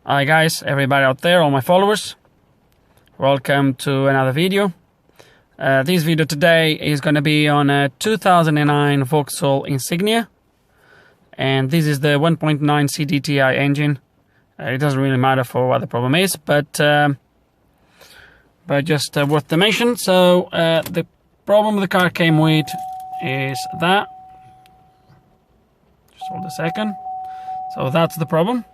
Hi guys, everybody out there, all my followers. Welcome to another video. This video today is going to be on a 2009 Vauxhall Insignia. And this is the 1.9 CDTI engine. It doesn't really matter for what the problem is, but just worth the mention. So the problem the car came with is that. Just hold a second. So that's the problem.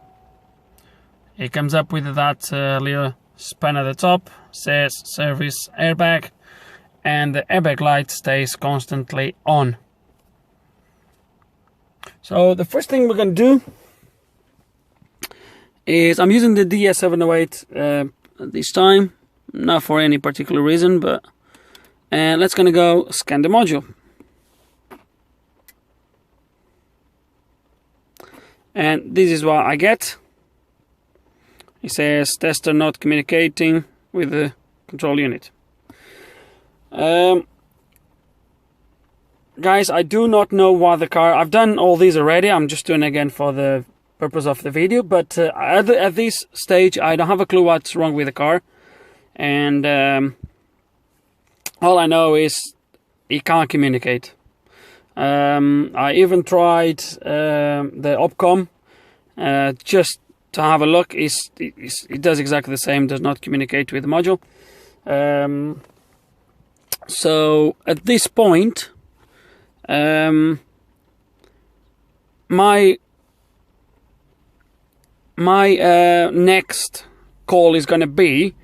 It comes up with that little span at the top, says service airbag, and the airbag light stays constantly on. So the first thing we're going to do is, I'm using the DS708 this time, not for any particular reason, but let's gonna go scan the module. And this is what I get. It says tester not communicating with the control unit. Guys, I do not know why the car... I've done all these already. I'm just doing it again for the purpose of the video. But at this stage, I don't have a clue what's wrong with the car. And all I know is it can't communicate. I even tried the Opcom just to have a look. It does exactly the same, does not communicate with the module. So at this point, my next call is going to be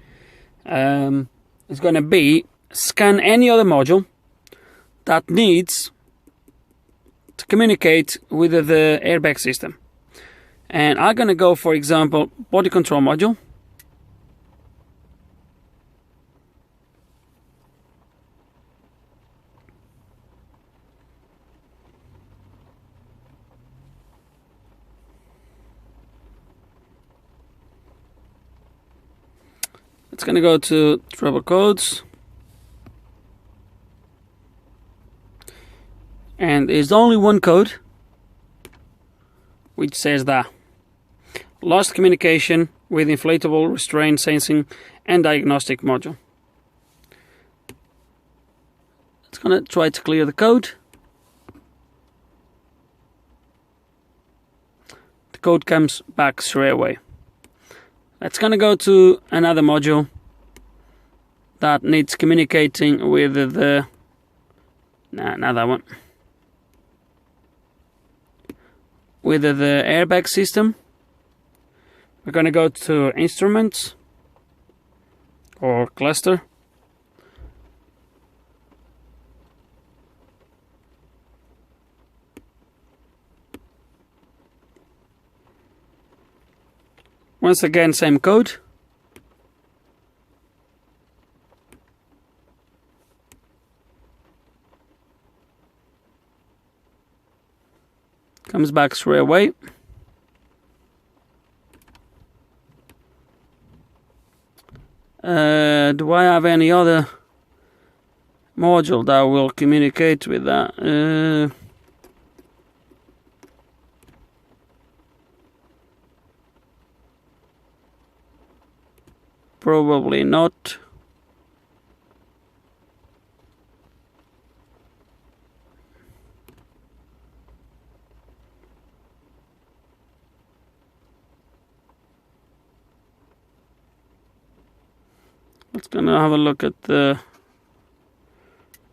scan any other module that needs to communicate with the airbag system. And I'm going to go, for example, body control module. It's going to go to trouble codes. And there's only one code which says that lost communication with inflatable restraint sensing and diagnostic module. It's going to try to clear the code. The code comes back straight away. It's going to go to another module that needs communicating with the... not that one. With the airbag system. We're going to go to instruments or cluster. Once again, same code. Comes back straight away. Do I have any other module that will communicate with that? Probably not. Let's gonna have a look at the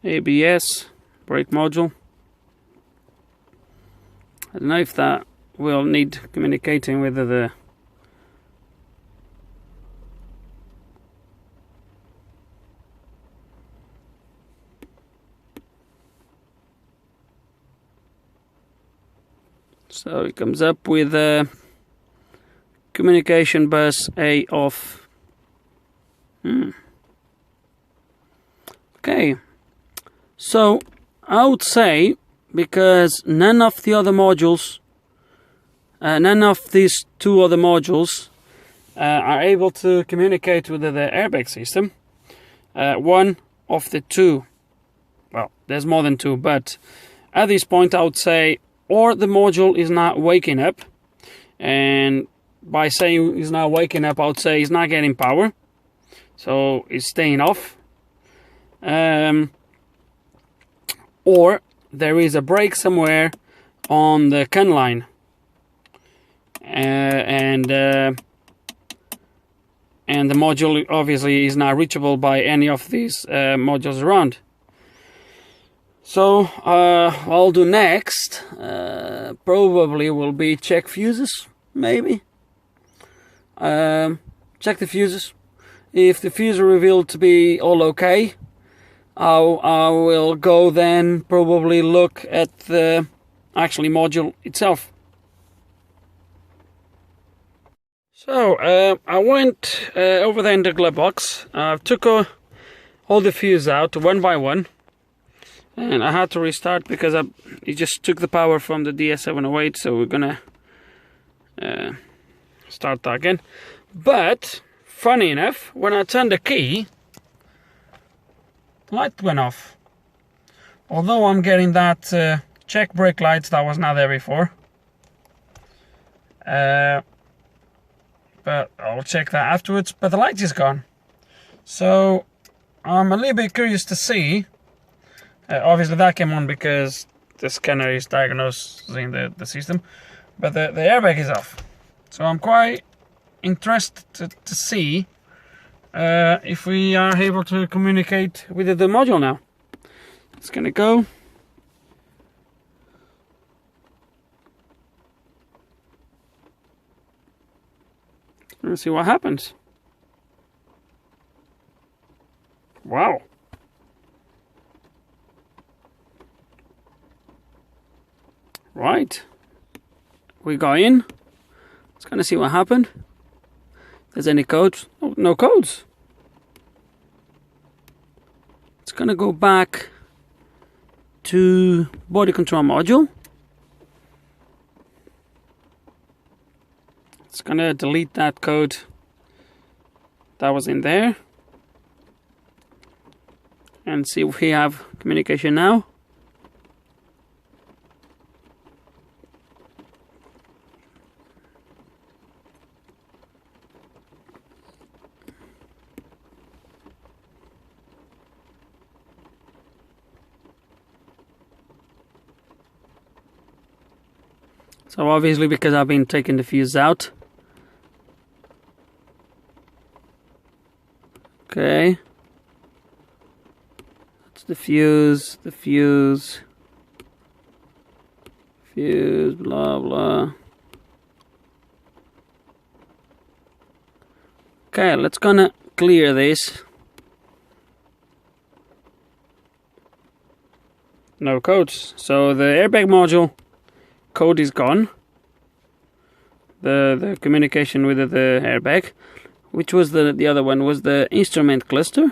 ABS brake module. I don't know if that will need communicating with the so it comes up with a communication bus A off. Okay, so I would say, because none of the other modules, none of these two other modules are able to communicate with the airbag system. One of the two, well, there's more than two, but at this point I would say, or the module is not waking up, and by saying he's now waking up, I would say he's not getting power, so he's staying off. Or there is a break somewhere on the CAN line, and the module obviously is not reachable by any of these modules around. So what I'll do next probably will be check fuses, maybe. Check the fuses. If the fuse are revealed to be all okay, I will go then probably look at the actually module itself. So I went over there in the glove box. I took all the fuses out one by one, and I had to restart because it just took the power from the DS708. So we're gonna start that again. But funny enough, when I turned the key, the light went off. Although I'm getting that check brake lights that was not there before. But I'll check that afterwards. But the light is gone. So I'm a little bit curious to see. Obviously that came on because the scanner is diagnosing the system. But the airbag is off. So I'm quite interested to see if we are able to communicate with the module now. It's gonna go. Let's see what happens. Wow. Right. We got in. Let's gonna see what happened. There's any codes? Oh, no codes. It's gonna go back to body control module. It's gonna delete that code that was in there and see if we have communication now. So obviously, because I've been taking the fuse out. Okay. That's the fuse, blah, blah. Okay, let's gonna clear this. No codes. So the airbag module code is gone. The communication with the airbag. Which was the other one? Was the instrument cluster.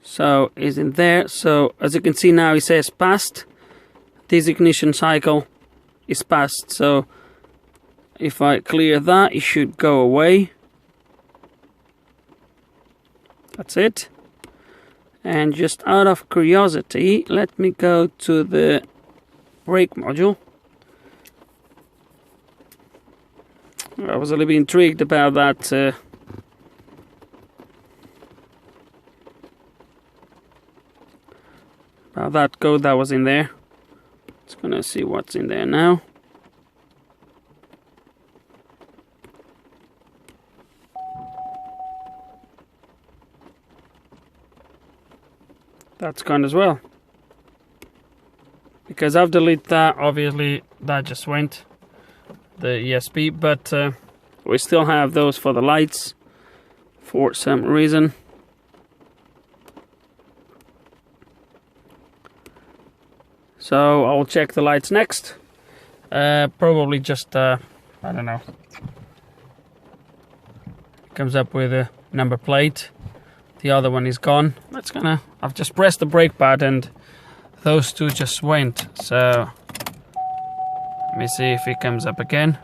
So is in there. So as you can see now, it says passed. This ignition cycle is passed. So if I clear that, it should go away. That's it. And just out of curiosity, let me go to the brake module. I was a little bit intrigued about that. About that code that was in there. Just gonna see what's in there now. That's gone as well. Because I've deleted that, obviously that just went, the ESP, but we still have those for the lights for some reason. So I'll check the lights next. Probably just, I don't know. Comes up with a number plate. The other one is gone. I've just pressed the brake pad and those two just went. So let me see if it comes up again.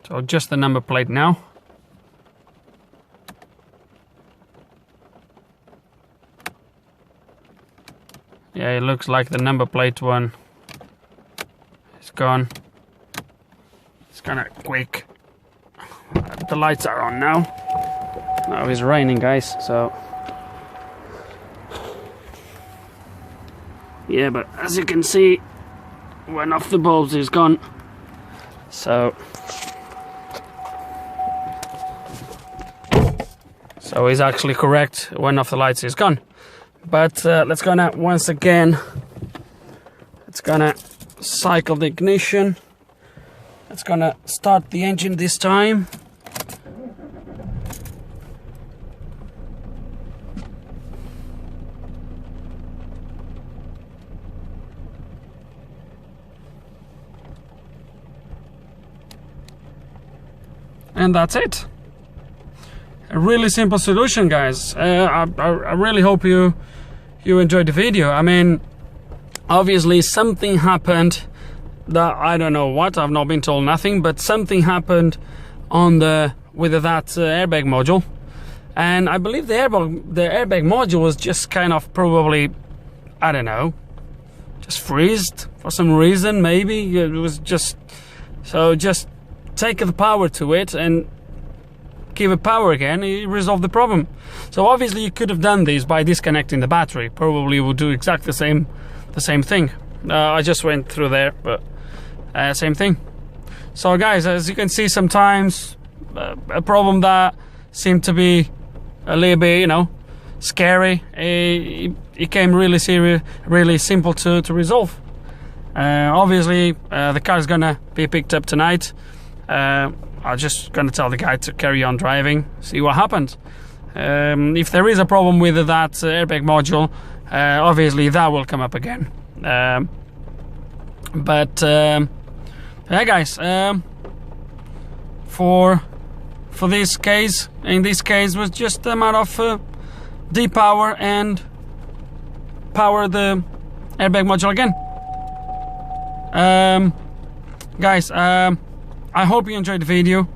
So just the number plate now. Yeah, it looks like the number plate one is gone. It's kind of quick. The lights are on now. Now it's raining, guys, so... Yeah, but as you can see, one of the bulbs is gone. So it's actually correct, one of the lights is gone. But let's gonna, once again, it's gonna cycle the ignition. It's gonna start the engine this time. And that's it. A really simple solution, guys. I really hope you enjoyed the video. I mean, obviously something happened that I don't know what. I've not been told nothing, but something happened on with that airbag module, and I believe the airbag module was just kind of probably, I don't know, just freezed for some reason. Maybe it was just take the power to it and give it power again, you resolve the problem. So obviously you could have done this by disconnecting the battery. Probably would do exactly the same thing. I just went through there, but same thing. So guys, as you can see, sometimes a problem that seemed to be a little bit, you know, scary, it came really simple to resolve. Obviously the car is gonna be picked up tonight. I'm just gonna tell the guy to carry on driving, see what happens. If there is a problem with that airbag module, obviously that will come up again. But yeah, guys, for this case, in this case, was just a matter of depower and power the airbag module again. Guys, I hope you enjoyed the video.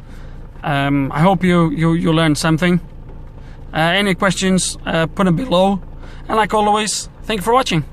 I hope you learned something. Any questions, put them below. And like always, thank you for watching.